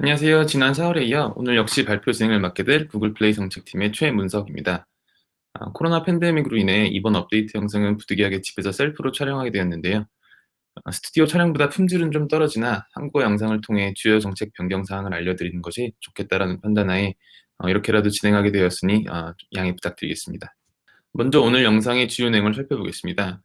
안녕하세요. 지난 4월에 이어 오늘 역시 발표 진행을 맡게 될 구글 플레이 정책팀의 최문석입니다. 코로나 팬데믹으로 인해 이번 업데이트 영상은 부득이하게 집에서 셀프로 촬영하게 되었는데요. 스튜디오 촬영보다 품질은 좀 떨어지나 한국어 영상을 통해 주요 정책 변경 사항을 알려드리는 것이 좋겠다라는 판단하에 이렇게라도 진행하게 되었으니 양해 부탁드리겠습니다. 먼저 오늘 영상의 주요 내용을 살펴보겠습니다.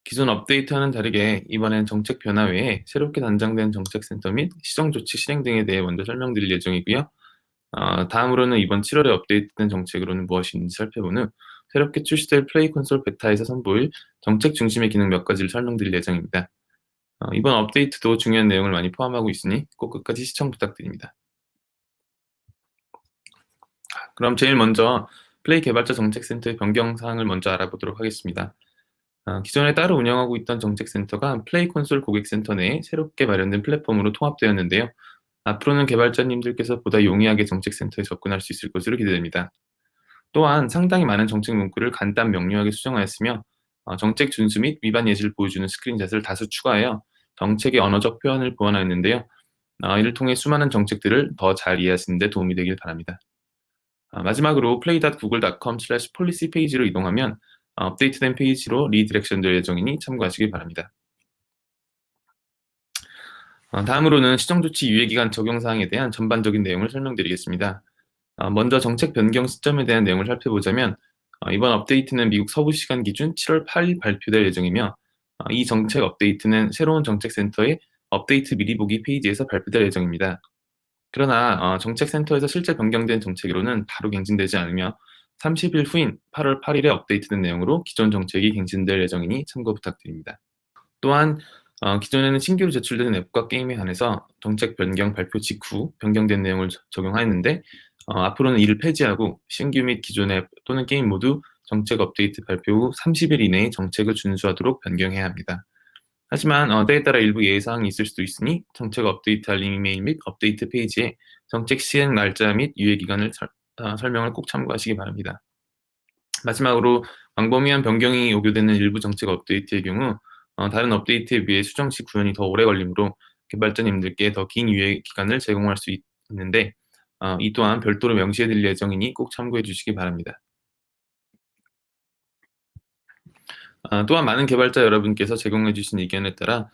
기존 업데이트와는 다르게 이번엔 정책 변화 외에 새롭게 단장된 정책센터 및 시정조치 실행 등에 대해 먼저 설명드릴 예정이고요. 다음으로는 이번 7월에 업데이트된 정책으로는 무엇이 있는지 살펴본 후 새롭게 출시될 플레이 콘솔 베타에서 선보일 정책 중심의 기능 몇 가지를 설명드릴 예정입니다. 이번 업데이트도 중요한 내용을 많이 포함하고 있으니 꼭 끝까지 시청 부탁드립니다. 그럼 제일 먼저 플레이 개발자 정책센터의 변경 사항을 먼저 알아보도록 하겠습니다. 기존에 따로 운영하고 있던 정책센터가 플레이 콘솔 고객센터 내에 새롭게 마련된 플랫폼으로 통합되었는데요. 앞으로는 개발자님들께서 보다 용이하게 정책센터에 접근할 수 있을 것으로 기대됩니다. 또한 상당히 많은 정책 문구를 간단 명료하게 수정하였으며 정책 준수 및 위반 예시를 보여주는 스크린샷을 다수 추가하여 정책의 언어적 표현을 보완하였는데요. 이를 통해 수많은 정책들을 더 잘 이해하시는 데 도움이 되길 바랍니다. 마지막으로 play.google.com/policy 페이지로 이동하면 업데이트된 페이지로 리디렉션 될 예정이니 참고하시기 바랍니다. 다음으로는 시정조치 유예기간 적용사항에 대한 전반적인 내용을 설명드리겠습니다. 먼저 정책 변경 시점에 대한 내용을 살펴보자면 이번 업데이트는 미국 서부 시간 기준 7월 8일 발표될 예정이며 이 정책 업데이트는 새로운 정책센터의 업데이트 미리 보기 페이지에서 발표될 예정입니다. 그러나 정책센터에서 실제 변경된 정책으로는 바로 갱신되지 않으며 30일 후인 8월 8일에 업데이트된 내용으로 기존 정책이 갱신될 예정이니 참고 부탁드립니다. 또한 기존에는 신규로 제출되는 앱과 게임에 한해서 정책 변경 발표 직후 변경된 내용을 적용하였는데 앞으로는 이를 폐지하고 신규 및 기존 앱 또는 게임 모두 정책 업데이트 발표 후 30일 이내에 정책을 준수하도록 변경해야 합니다. 하지만 때에 따라 일부 예외사항이 있을 수도 있으니 정책 업데이트 알림 이메일 및 업데이트 페이지에 정책 시행 날짜 및 유예기간을 설명을 꼭 참고하시기 바랍니다. 마지막으로 광범위한 변경이 요구되는 일부 정책 업데이트의 경우 다른 업데이트에 비해 수정 시 구현이 더 오래 걸리므로 개발자님들께 더 긴 유예 기간을 제공할 수 있는데 이 또한 별도로 명시해 드릴 예정이니 꼭 참고해 주시기 바랍니다. 또한 많은 개발자 여러분께서 제공해 주신 의견에 따라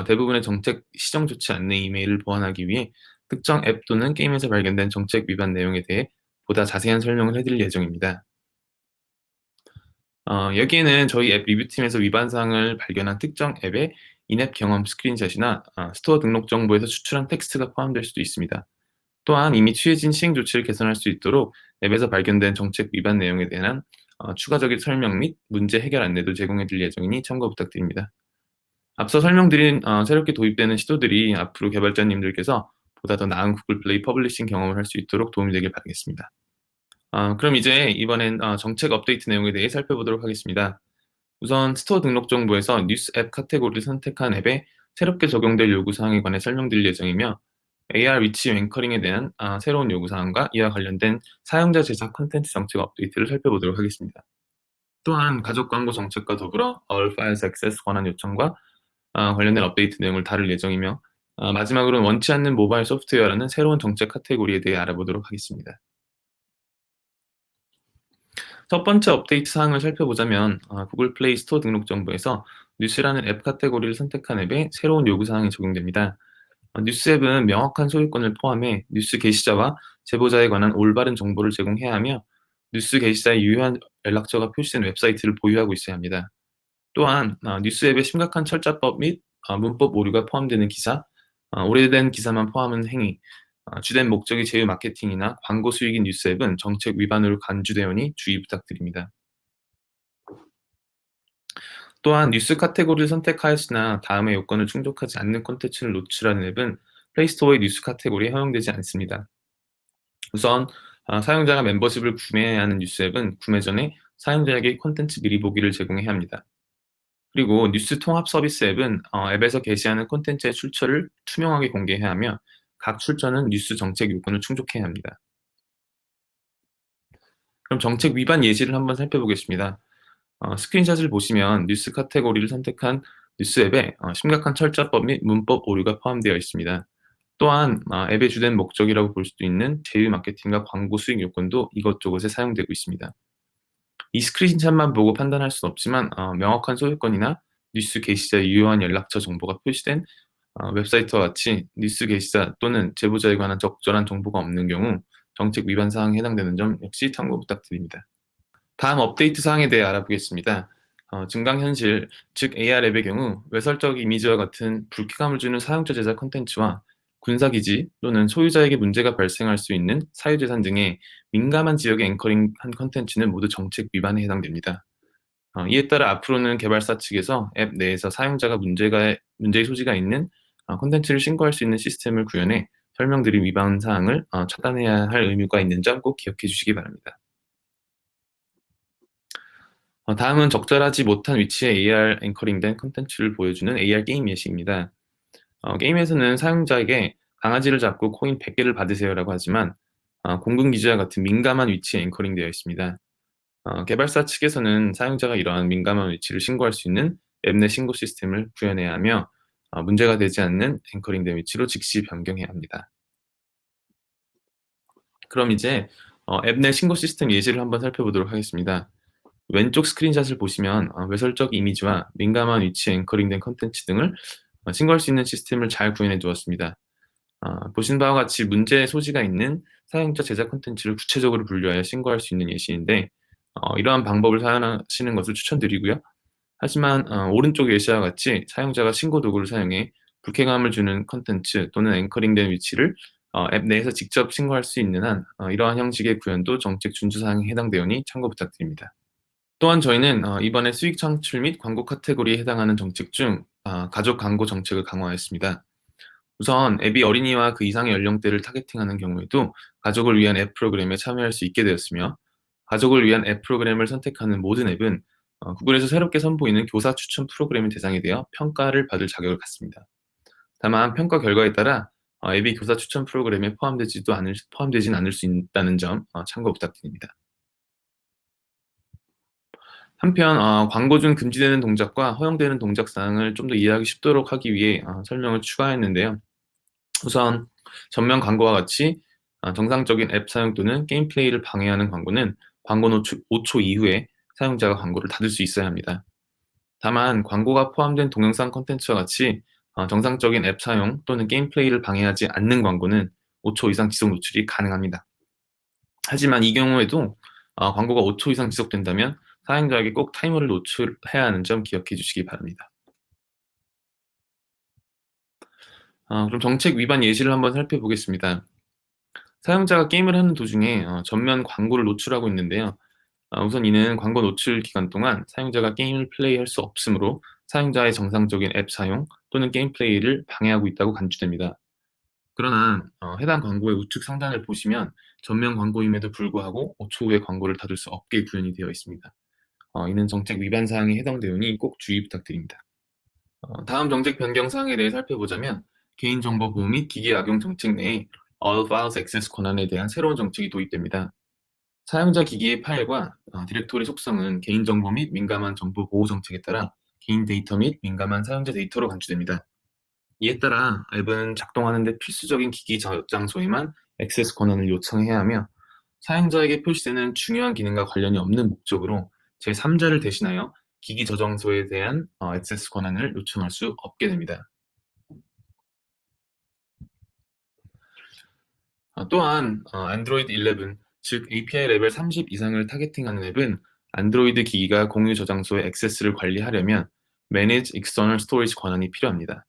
대부분의 정책 시정 조치 안내 이메일을 보완하기 위해 특정 앱 또는 게임에서 발견된 정책 위반 내용에 대해 보다 자세한 설명을 해 드릴 예정입니다. 여기에는 저희 앱 리뷰팀에서 위반 사항을 발견한 특정 앱의 인앱 경험 스크린샷이나 스토어 등록 정보에서 추출한 텍스트가 포함될 수도 있습니다. 또한 이미 취해진 시행 조치를 개선할 수 있도록 앱에서 발견된 정책 위반 내용에 대한 추가적인 설명 및 문제 해결 안내도 제공해 드릴 예정이니 참고 부탁드립니다. 앞서 설명드린 새롭게 도입되는 시도들이 앞으로 개발자님들께서 보다 더 나은 구글 플레이 퍼블리싱 경험을 할 수 있도록 도움이 되길 바라겠습니다. 그럼 이제 이번엔 정책 업데이트 내용에 대해 살펴보도록 하겠습니다. 우선 스토어 등록 정보에서 뉴스 앱 카테고리를 선택한 앱에 새롭게 적용될 요구사항에 관해 설명드릴 예정이며 AR 위치 앵커링에 대한 새로운 요구사항과 이와 관련된 사용자 제작 콘텐츠 정책 업데이트를 살펴보도록 하겠습니다. 또한 가족 광고 정책과 더불어 All Files Access 권한 요청과 관련된 업데이트 내용을 다룰 예정이며 마지막으로는 원치 않는 모바일 소프트웨어라는 새로운 정책 카테고리에 대해 알아보도록 하겠습니다. 첫 번째 업데이트 사항을 살펴보자면 구글 플레이 스토어 등록 정보에서 뉴스라는 앱 카테고리를 선택한 앱에 새로운 요구사항이 적용됩니다. 뉴스 앱은 명확한 소유권을 포함해 뉴스 게시자와 제보자에 관한 올바른 정보를 제공해야 하며 뉴스 게시자의 유효한 연락처가 표시된 웹사이트를 보유하고 있어야 합니다. 또한 뉴스 앱에 심각한 철자법 및 문법 오류가 포함되는 기사, 오래된 기사만 포함한 행위, 주된 목적이 제휴 마케팅이나 광고 수익인 뉴스 앱은 정책 위반으로 간주되오니 주의 부탁드립니다. 또한 뉴스 카테고리를 선택하였으나 다음의 요건을 충족하지 않는 콘텐츠를 노출하는 앱은 플레이스토어의 뉴스 카테고리에 허용되지 않습니다. 우선 사용자가 멤버십을 구매해야 하는 뉴스 앱은 구매 전에 사용자에게 콘텐츠 미리 보기를 제공해야 합니다. 그리고 뉴스 통합 서비스 앱은 앱에서 게시하는 콘텐츠의 출처를 투명하게 공개해야 하며 각 출처는 뉴스 정책 요건을 충족해야 합니다. 그럼 정책 위반 예시를 한번 살펴보겠습니다. 스크린샷을 보시면 뉴스 카테고리를 선택한 뉴스 앱에 심각한 철자법 및 문법 오류가 포함되어 있습니다. 또한 앱의 주된 목적이라고 볼 수도 있는 제휴 마케팅과 광고 수익 요건도 이것저것에 사용되고 있습니다. 이 스크린샷만 보고 판단할 수는 없지만 명확한 소유권이나 뉴스 게시자의 유효한 연락처 정보가 표시된 웹사이트와 같이 뉴스 게시자 또는 제보자에 관한 적절한 정보가 없는 경우 정책 위반 사항에 해당되는 점 역시 참고 부탁드립니다. 다음 업데이트 사항에 대해 알아보겠습니다. 증강현실, 즉 AR 앱의 경우 외설적 이미지와 같은 불쾌감을 주는 사용자 제작 콘텐츠와 군사기지 또는 소유자에게 문제가 발생할 수 있는 사유재산 등의 민감한 지역에 앵커링한 콘텐츠는 모두 정책 위반에 해당됩니다. 이에 따라 앞으로는 개발사 측에서 앱 내에서 사용자가 문제의 소지가 있는 콘텐츠를 신고할 수 있는 시스템을 구현해 설명드린 위반 사항을 차단해야 할 의무가 있는 점 꼭 기억해 주시기 바랍니다. 다음은 적절하지 못한 위치에 AR 앵커링된 콘텐츠를 보여주는 AR 게임 예시입니다. 게임에서는 사용자에게 강아지를 잡고 코인 100개를 받으세요라고 하지만 공군 기지와 같은 민감한 위치에 앵커링되어 있습니다. 개발사 측에서는 사용자가 이러한 민감한 위치를 신고할 수 있는 앱 내 신고 시스템을 구현해야 하며 문제가 되지 않는 앵커링된 위치로 즉시 변경해야 합니다. 그럼 이제 앱 내 신고 시스템 예시를 한번 살펴보도록 하겠습니다. 왼쪽 스크린샷을 보시면 외설적 이미지와 민감한 위치에 앵커링된 콘텐츠 등을 신고할 수 있는 시스템을 잘 구현해 두었습니다. 보신 바와 같이 문제의 소지가 있는 사용자 제작 콘텐츠를 구체적으로 분류하여 신고할 수 있는 예시인데 이러한 방법을 사용하시는 것을 추천드리고요. 하지만 오른쪽 예시와 같이 사용자가 신고 도구를 사용해 불쾌감을 주는 콘텐츠 또는 앵커링된 위치를 앱 내에서 직접 신고할 수 있는 한 이러한 형식의 구현도 정책 준수 사항에 해당되오니 참고 부탁드립니다. 또한 저희는 이번에 수익 창출 및 광고 카테고리에 해당하는 정책 중 가족 광고 정책을 강화하였습니다. 우선 앱이 어린이와 그 이상의 연령대를 타겟팅하는 경우에도 가족을 위한 앱 프로그램에 참여할 수 있게 되었으며 가족을 위한 앱 프로그램을 선택하는 모든 앱은 구글에서 새롭게 선보이는 교사 추천 프로그램이 대상이 되어 평가를 받을 자격을 갖습니다. 다만 평가 결과에 따라 앱이 교사 추천 프로그램에 포함되진 않을 수 있다는 점 참고 부탁드립니다. 한편 광고 중 금지되는 동작과 허용되는 동작 사항을 좀 더 이해하기 쉽도록 하기 위해 설명을 추가했는데요. 우선 전면 광고와 같이 정상적인 앱 사용 또는 게임 플레이를 방해하는 광고는 광고 노출 5초 이후에 사용자가 광고를 닫을 수 있어야 합니다. 다만 광고가 포함된 동영상 콘텐츠와 같이 정상적인 앱 사용 또는 게임 플레이를 방해하지 않는 광고는 5초 이상 지속 노출이 가능합니다. 하지만 이 경우에도 광고가 5초 이상 지속된다면 사용자에게 꼭 타이머를 노출해야 하는 점 기억해 주시기 바랍니다. 그럼 정책 위반 예시를 한번 살펴보겠습니다. 사용자가 게임을 하는 도중에 전면 광고를 노출하고 있는데요. 우선 이는 광고 노출 기간 동안 사용자가 게임을 플레이할 수 없으므로 사용자의 정상적인 앱 사용 또는 게임 플레이를 방해하고 있다고 간주됩니다. 그러나 해당 광고의 우측 상단을 보시면 전면 광고임에도 불구하고 5초 후에 광고를 닫을 수 없게 구현이 되어 있습니다. 이는 정책 위반 사항에 해당되오니 꼭 주의 부탁드립니다. 다음 정책 변경 사항에 대해 살펴보자면 개인정보 보호 및 기기 악용 정책 내에 All Files Access 권한에 대한 새로운 정책이 도입됩니다. 사용자 기기의 파일과 디렉토리 속성은 개인정보 및 민감한 정보 보호 정책에 따라 개인 데이터 및 민감한 사용자 데이터로 간주됩니다. 이에 따라 앱은 작동하는 데 필수적인 기기 저장소에만 액세스 권한을 요청해야 하며 사용자에게 표시되는 중요한 기능과 관련이 없는 목적으로 제3자를 대신하여 기기 저장소에 대한 액세스 권한을 요청할 수 없게 됩니다. 또한 안드로이드 11, 즉 API 레벨 30 이상을 타겟팅하는 앱은 안드로이드 기기가 공유 저장소의 액세스를 관리하려면 Manage External Storage 권한이 필요합니다.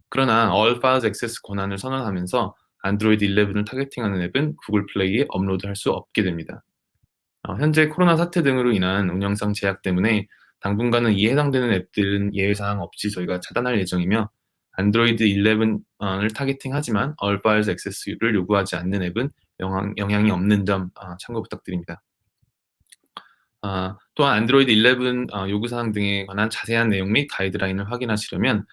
그러나 All Files Access 권한을 선언하면서 안드로이드 11을 타겟팅하는 앱은 구글 플레이에 업로드할 수 없게 됩니다. 현재 코로나 사태 등으로 인한 운영상 제약 때문에 당분간은 이에 해당되는 앱들은 예외사항 없이 저희가 차단할 예정이며 안드로이드 11을 타겟팅하지만 All Files Access를 요구하지 않는 앱은 영향이 없는 점 참고 부탁드립니다. 또한 안드로이드 11 요구사항 등에 관한 자세한 내용 및 가이드라인을 확인하시려면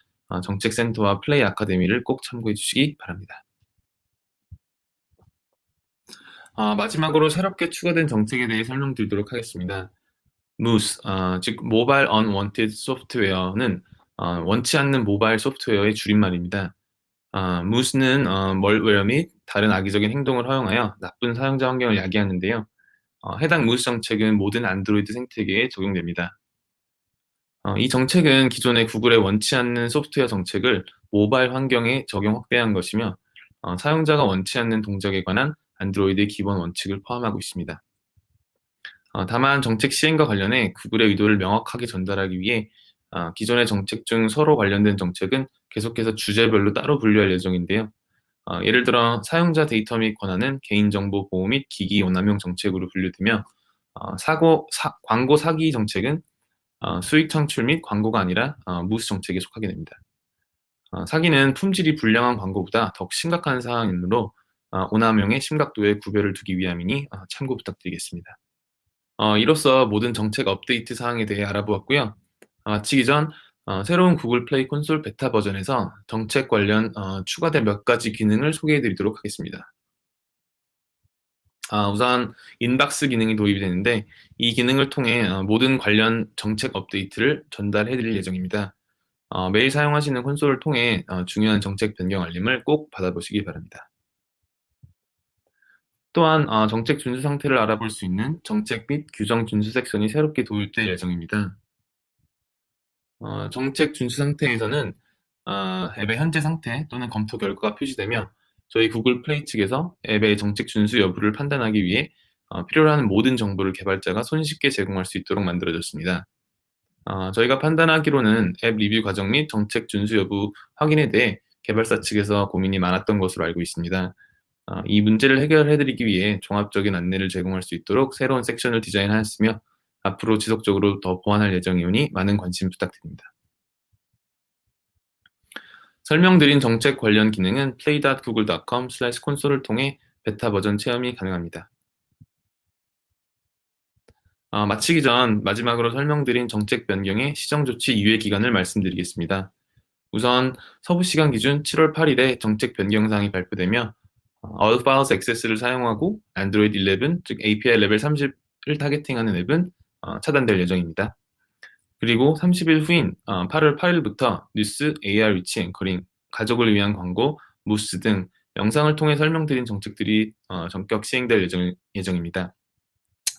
정책센터와 플레이 아카데미를 꼭 참고해 주시기 바랍니다. 마지막으로 새롭게 추가된 정책에 대해 설명드리도록 하겠습니다. MOOS, 즉 Mobile Unwanted Software는 원치 않는 모바일 소프트웨어의 줄임말입니다. 무스는 멀웨어 및 다른 악의적인 행동을 허용하여 나쁜 사용자 환경을 야기하는데요. 해당 무스 정책은 모든 안드로이드 생태계에 적용됩니다. 이 정책은 기존의 구글의 원치 않는 소프트웨어 정책을 모바일 환경에 적용 확대한 것이며, 사용자가 원치 않는 동작에 관한 안드로이드의 기본 원칙을 포함하고 있습니다. 다만 정책 시행과 관련해 구글의 의도를 명확하게 전달하기 위해 기존의 정책 중 서로 관련된 정책은 계속해서 주제별로 따로 분류할 예정인데요. 예를 들어 사용자 데이터 및 권한은 개인정보 보호 및 기기 오남용 정책으로 분류되며, 광고 사기 정책은 수익 창출 및 광고가 아니라 무스 정책에 속하게 됩니다. 사기는 품질이 불량한 광고보다 더욱 심각한 사항이므로 오남용의 심각도에 구별을 두기 위함이니 참고 부탁드리겠습니다. 이로써 모든 정책 업데이트 사항에 대해 알아보았고요. 마치기 전 새로운 구글 플레이 콘솔 베타 버전에서 정책 관련 추가된 몇 가지 기능을 소개해 드리도록 하겠습니다. 우선 인박스 기능이 도입이 되는데, 이 기능을 통해 모든 관련 정책 업데이트를 전달해 드릴 예정입니다. 매일 사용하시는 콘솔을 통해 중요한 정책 변경 알림을 꼭 받아보시기 바랍니다. 또한 정책 준수 상태를 알아볼 수 있는 정책 및 규정 준수 섹션이 새롭게 도입될 예정입니다. 정책 준수 상태에서는 앱의 현재 상태 또는 검토 결과가 표시되며, 저희 구글 플레이 측에서 앱의 정책 준수 여부를 판단하기 위해 필요로 하는 모든 정보를 개발자가 손쉽게 제공할 수 있도록 만들어졌습니다. 저희가 판단하기로는 앱 리뷰 과정 및 정책 준수 여부 확인에 대해 개발사 측에서 고민이 많았던 것으로 알고 있습니다. 이 문제를 해결해 드리기 위해 종합적인 안내를 제공할 수 있도록 새로운 섹션을 디자인하였으며, 앞으로 지속적으로 더 보완할 예정이오니 많은 관심 부탁드립니다. 설명드린 정책 관련 기능은 play.google.com/console을 통해 베타 버전 체험이 가능합니다. 마치기 전 마지막으로 설명드린 정책 변경의 시정 조치 유예 기간을 말씀드리겠습니다. 우선 서부 시간 기준 7월 8일에 정책 변경 사항이 발표되며, All Files Access를 사용하고 안드로이드 11, 즉 API 레벨 30을 타겟팅하는 앱은 차단될 예정입니다. 그리고 30일 후인 8월 8일부터 뉴스, AR 위치 앵커링, 가족을 위한 광고, 무스 등 영상을 통해 설명드린 정책들이 전격 시행될 예정입니다.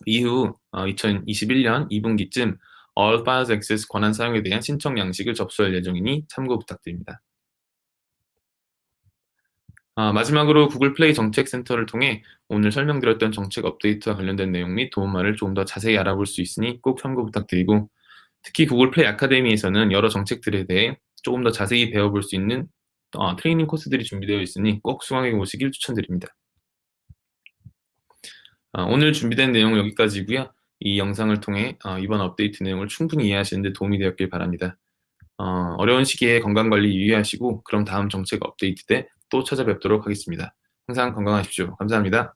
이후 2021년 2분기쯤 All Files Access 권한 사용에 대한 신청 양식을 접수할 예정이니 참고 부탁드립니다. 마지막으로 구글 플레이 정책 센터를 통해 오늘 설명드렸던 정책 업데이트와 관련된 내용 및 도움말을 조금 더 자세히 알아볼 수 있으니 꼭 참고 부탁드리고, 특히 구글 플레이 아카데미에서는 여러 정책들에 대해 조금 더 자세히 배워볼 수 있는 트레이닝 코스들이 준비되어 있으니 꼭 수강해 보시길 추천드립니다. 오늘 준비된 내용은 여기까지고요. 이 영상을 통해 이번 업데이트 내용을 충분히 이해하시는 데 도움이 되었길 바랍니다. 어려운 시기에 건강관리 유의하시고, 그럼 다음 정책 업데이트 때 또 찾아뵙도록 하겠습니다. 항상 건강하십시오. 감사합니다.